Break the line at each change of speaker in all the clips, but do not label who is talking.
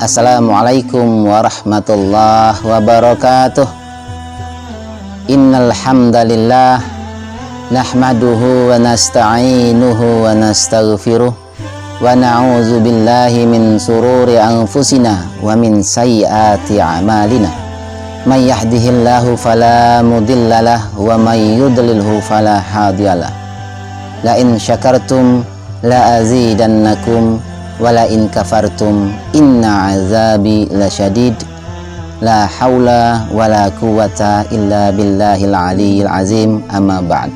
Assalamualaikum warahmatullahi wabarakatuh. Innal hamdalillah nahmaduhu wa nasta'inuhu wa nastaghfiruh wa na'udzu billahi min sururi anfusina wa min sayyiati a'malina. May yahdihillahu fala mudhillalah wa may yudlilhu fala hadiyalah. La in syakartum la azidannakum wala in kafartum inna azabi lasyadid. La haula wala quwata illa billahil aliyil azim. Amma ba'd.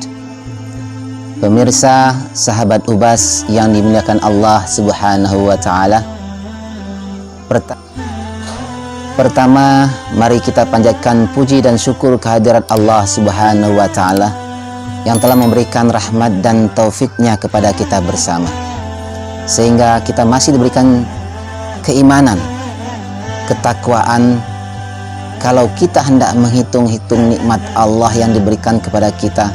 Pemirsa, sahabat Ubas yang dimuliakan Allah Subhanahu wa taala. Pertama, mari kita panjatkan puji dan syukur kehadirat Allah Subhanahu wa taala yang telah memberikan rahmat dan taufiknya kepada kita bersama, sehingga kita masih diberikan keimanan, ketakwaan. Kalau kita hendak menghitung-hitung nikmat Allah yang diberikan kepada kita,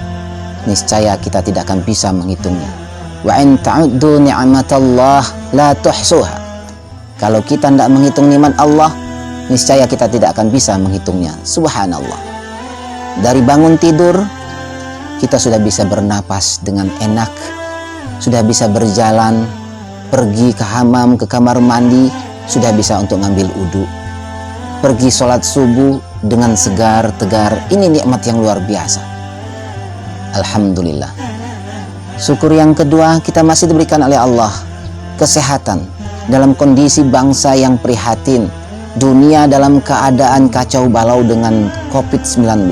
niscaya kita tidak akan bisa menghitungnya. Wa in ta'uddu ni'matallah la tuhsuha. Kalau kita hendak menghitung nikmat Allah, niscaya kita tidak akan bisa menghitungnya. Subhanallah. Dari bangun tidur, kita sudah bisa bernapas dengan enak, sudah bisa berjalan, pergi ke hamam, ke kamar mandi, sudah bisa untuk ngambil udhu, pergi sholat subuh dengan segar, tegar. Ini nikmat yang luar biasa. Alhamdulillah. Syukur yang kedua, kita masih diberikan oleh Allah kesehatan dalam kondisi bangsa yang prihatin, dunia dalam keadaan kacau balau dengan COVID-19.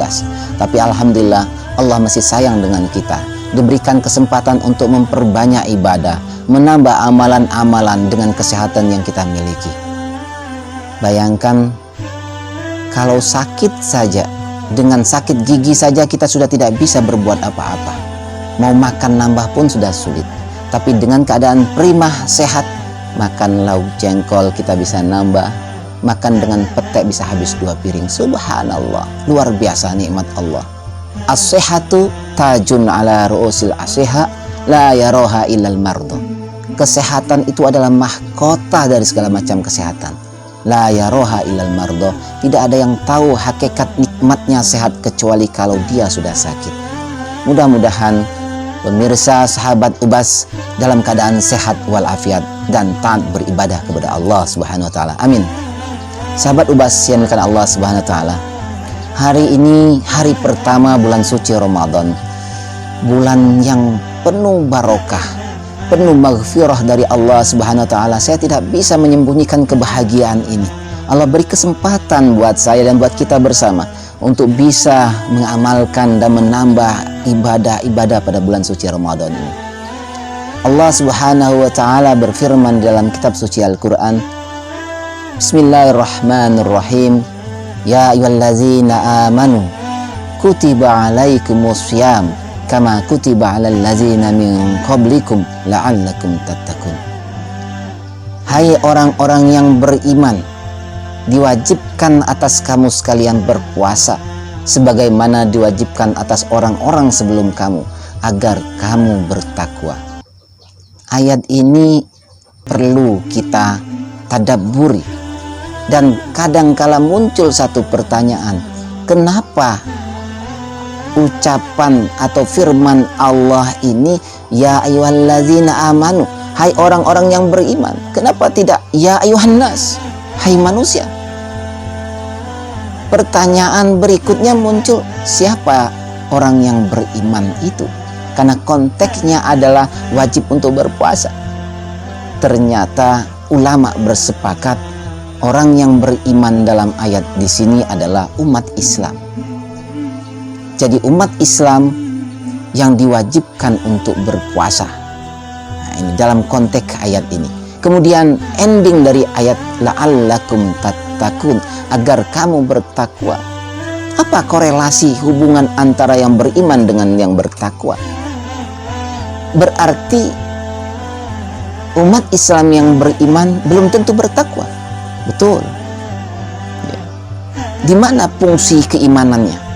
Tapi alhamdulillah, Allah masih sayang dengan kita, diberikan kesempatan untuk memperbanyak ibadah, menambah amalan-amalan dengan kesehatan yang kita miliki. Bayangkan kalau sakit saja, dengan sakit gigi saja kita sudah tidak bisa berbuat apa-apa. Mau makan nambah pun sudah sulit. Tapi dengan keadaan prima sehat, makan lauk jengkol kita bisa nambah, makan dengan petek bisa habis 2 piring. Subhanallah, luar biasa nikmat Allah. As-sihhatu tajun ala ru'usil ashiha la yaroha illal mardo. Kesehatan itu adalah mahkota dari segala macam kesehatan. La yaroha illal mardo. Tidak ada yang tahu hakikat nikmatnya sehat kecuali kalau dia sudah sakit. Mudah-mudahan pemirsa sahabat Ubas dalam keadaan sehat walafiat dan taat beribadah kepada Allah Subhanahu wa taala. Amin. Sahabat Ubas yang dimuliakan Allah Subhanahu wa taala, hari ini hari pertama bulan suci Ramadan, bulan yang penuh barokah, penuh maghfirah dari Allah Subhanahu wa taala. Saya tidak bisa menyembunyikan kebahagiaan ini. Allah beri kesempatan buat saya dan buat kita bersama untuk bisa mengamalkan dan menambah ibadah-ibadah pada bulan suci Ramadan ini. Allah Subhanahu wa taala berfirman dalam kitab suci Al-Qur'an, Bismillahirrahmanirrahim. Ya ayyuhallazina amanu kutiba alaikumussyam kama kutiba alal ladzina min qablikum la'allakum tattaqun. Hai orang-orang yang beriman, diwajibkan atas kamu sekalian berpuasa sebagaimana diwajibkan atas orang-orang sebelum kamu agar kamu bertakwa. Ayat ini perlu kita tadabburi, dan kadangkala muncul satu pertanyaan, kenapa ucapan atau firman Allah ini ya ayyuhallazina amanu, hai orang-orang yang beriman, kenapa tidak ya ayyuhan nas, hai manusia? Pertanyaan berikutnya muncul, siapa orang yang beriman itu? Karena konteksnya adalah wajib untuk berpuasa. Ternyata ulama bersepakat orang yang beriman dalam ayat di sini adalah umat Islam. Jadi umat Islam yang diwajibkan untuk berpuasa. Nah, ini dalam konteks ayat ini. Kemudian ending dari ayat la'allakum tattaqun, agar kamu bertakwa. Apa korelasi hubungan antara yang beriman dengan yang bertakwa? Berarti umat Islam yang beriman belum tentu bertakwa. Betul. Di mana fungsi keimanannya?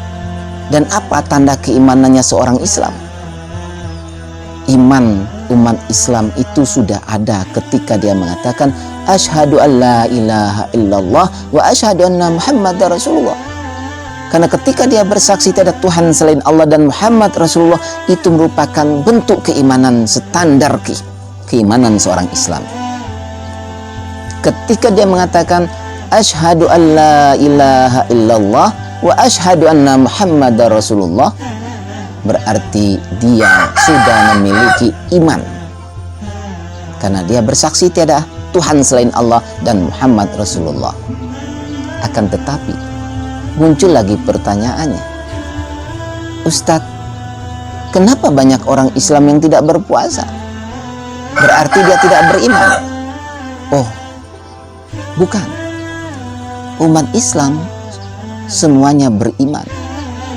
Dan apa tanda keimanannya seorang Islam? Iman umat Islam itu sudah ada ketika dia mengatakan asyhadu an la ilaha illallah wa asyhadu anna Muhammadar Rasulullah. Karena ketika dia bersaksi tiada Tuhan selain Allah dan Muhammad Rasulullah, itu merupakan bentuk keimanan standar keimanan seorang Islam. Ketika dia mengatakan asyhadu an la ilaha illallah wa asyhadu anna Muhammadar Rasulullah, berarti dia sudah memiliki iman. Karena dia bersaksi tiada Tuhan selain Allah dan Muhammad Rasulullah. Akan tetapi muncul lagi pertanyaannya, Ustadz, kenapa banyak orang Islam yang tidak berpuasa? Berarti dia tidak beriman? Oh, bukan. Umat Islam semuanya beriman,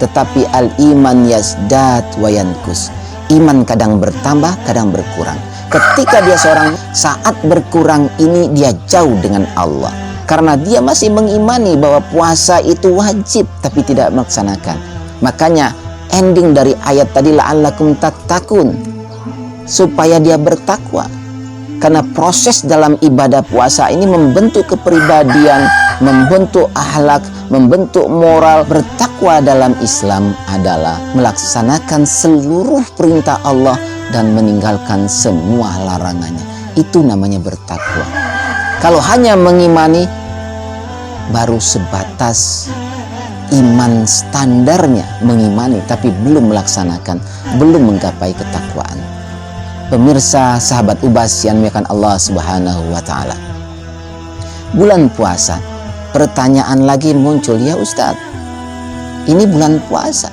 tetapi al-iman yazdad wa yankus. Iman kadang bertambah, kadang berkurang. Ketika dia seorang saat berkurang ini, dia jauh dengan Allah. Karena dia masih mengimani bahwa puasa itu wajib, tapi tidak melaksanakan. Makanya ending dari ayat tadi, la'allakum tattaqun, supaya dia bertakwa. Karena proses dalam ibadah puasa ini membentuk kepribadian, membentuk akhlak, membentuk moral. Bertakwa dalam Islam adalah melaksanakan seluruh perintah Allah dan meninggalkan semua larangannya. Itu namanya bertakwa. Kalau hanya mengimani, baru sebatas iman standarnya, mengimani tapi belum melaksanakan, belum menggapai ketakwaan. Pemirsa, sahabat Ubas yang dimuliakan Allah Subhanahu wa taala. Bulan puasa, pertanyaan lagi muncul, ya Ustadz, ini bulan puasa,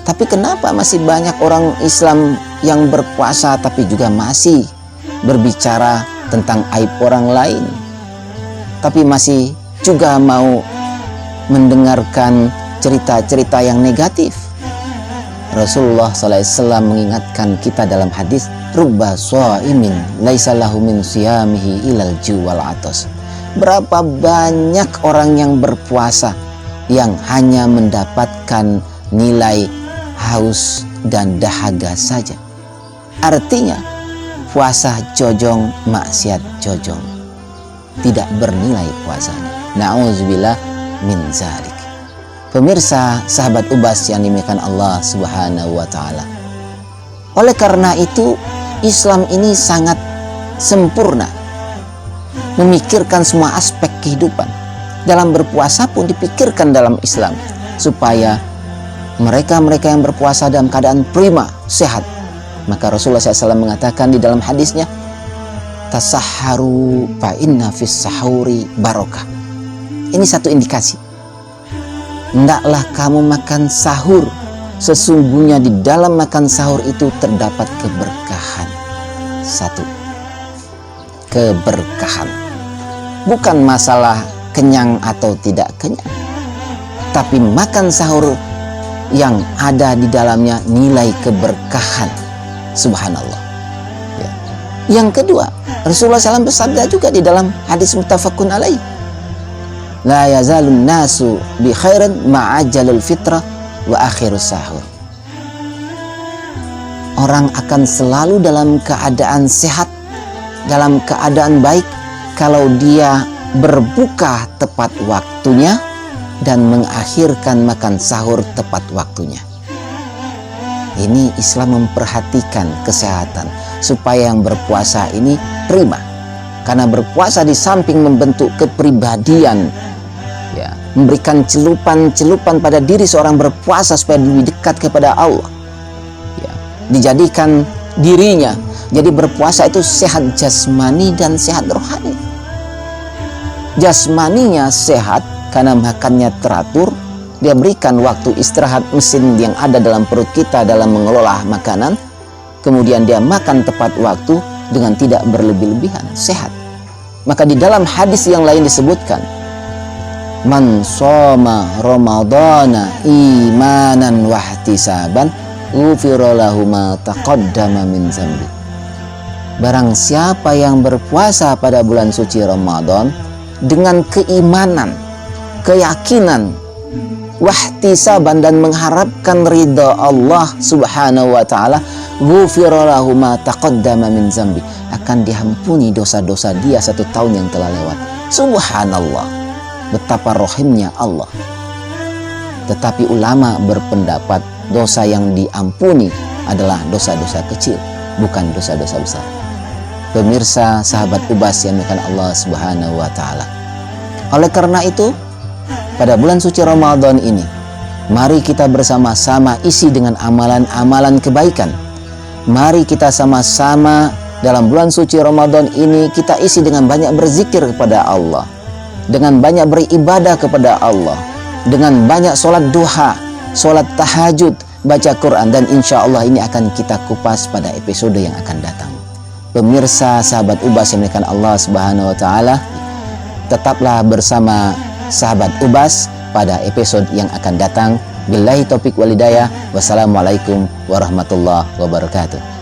tapi kenapa masih banyak orang Islam yang berpuasa tapi juga masih berbicara tentang aib orang lain, tapi masih juga mau mendengarkan cerita-cerita yang negatif? Rasulullah SAW mengingatkan kita dalam hadis, rubba shaimin laisa lahu min siyamihi ilal ju' wal atas. Berapa banyak orang yang berpuasa yang hanya mendapatkan nilai haus dan dahaga saja. Artinya puasa jojong, maksiat jojong, tidak bernilai puasanya. Na'udzubillah min zalik. Pemirsa, sahabat Ubas yang dimuliakan Allah Subhanahu wa taala. Oleh karena itu, Islam ini sangat sempurna, memikirkan semua aspek kehidupan. Dalam berpuasa pun dipikirkan dalam Islam, supaya mereka-mereka yang berpuasa dalam keadaan prima, sehat. Maka Rasulullah SAW mengatakan di dalam hadisnya, tasahharu fa inna fis sahuri barokah. Ini satu indikasi. Hendaklah kamu makan sahur, sesungguhnya di dalam makan sahur itu terdapat keberkahan. Satu, keberkahan. Bukan masalah kenyang atau tidak kenyang, tapi makan sahur yang ada di dalamnya nilai keberkahan. Subhanallah. Ya. Yang kedua, Rasulullah SAW bersabda juga di dalam hadis muttafaqun alaih, la yazalun nasu bi khairin ma'ajalul fitrah wa akhirus sahur. Orang akan selalu dalam keadaan sehat, dalam keadaan baik, kalau dia berbuka tepat waktunya dan mengakhirkan makan sahur tepat waktunya. Ini Islam memperhatikan kesehatan supaya yang berpuasa ini prima. Karena berpuasa di samping membentuk kepribadian, ya, memberikan celupan-celupan pada diri seorang berpuasa supaya lebih dekat kepada Allah, ya, dijadikan dirinya jadi berpuasa itu sehat jasmani dan sehat rohani. Jasmaninya sehat karena makannya teratur, dia berikan waktu istirahat mesin yang ada dalam perut kita dalam mengelola makanan, kemudian dia makan tepat waktu dengan tidak berlebih-lebihan, sehat. Maka di dalam hadis yang lain disebutkan, man shoma ramadhana imanan wahtisaban ghufira lahu ma taqaddama min dzambi. Barang siapa yang berpuasa pada bulan suci Ramadan dengan keimanan, keyakinan, wahtisaban dan mengharapkan ridha Allah Subhanahu wa taala, ghufira lahu ma taqaddama min zambi, akan diampuni dosa-dosa dia 1 tahun yang telah lewat. Subhanallah, betapa rohimnya Allah. Tetapi ulama berpendapat dosa yang diampuni adalah dosa-dosa kecil, bukan dosa-dosa besar. Pemirsa, sahabat Ubas yang dimuliakan Allah Subhanahu wa taala. Oleh karena itu, pada bulan suci Ramadan ini, mari kita bersama-sama isi dengan amalan-amalan kebaikan. Mari kita sama-sama dalam bulan suci Ramadan ini kita isi dengan banyak berzikir kepada Allah, dengan banyak beribadah kepada Allah, dengan banyak sholat duha, sholat tahajud, baca Quran, dan insya Allah ini akan kita kupas pada episode yang akan datang. Pemirsa, sahabat Ubas yang dimuliakan Allah Subhanahu wa taala, tetaplah bersama sahabat Ubas pada episode yang akan datang. Billahi taufik wal hidayah. Wassalamualaikum warahmatullahi wabarakatuh.